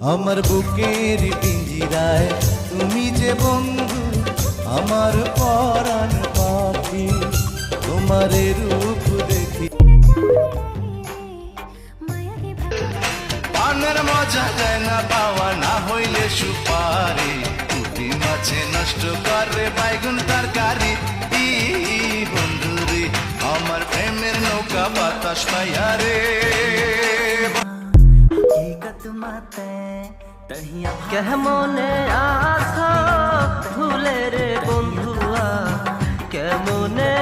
আমার বুকের পিঞ্জিরায় তুমি যে বন্ধু, আমার পরাণ পাখি, তোমার রূপ দেখি পানের মজা যায় না পাওয়া, না হইলে সুপারি পুঁটি মাছে নষ্ট করে বাইগুন তরকারি। বন্ধুরে আমার প্রেমের নৌকা বাতাস পাইয়া রে। কেমনে আছো ভুলে রে বন্ধুয়া, কেমনে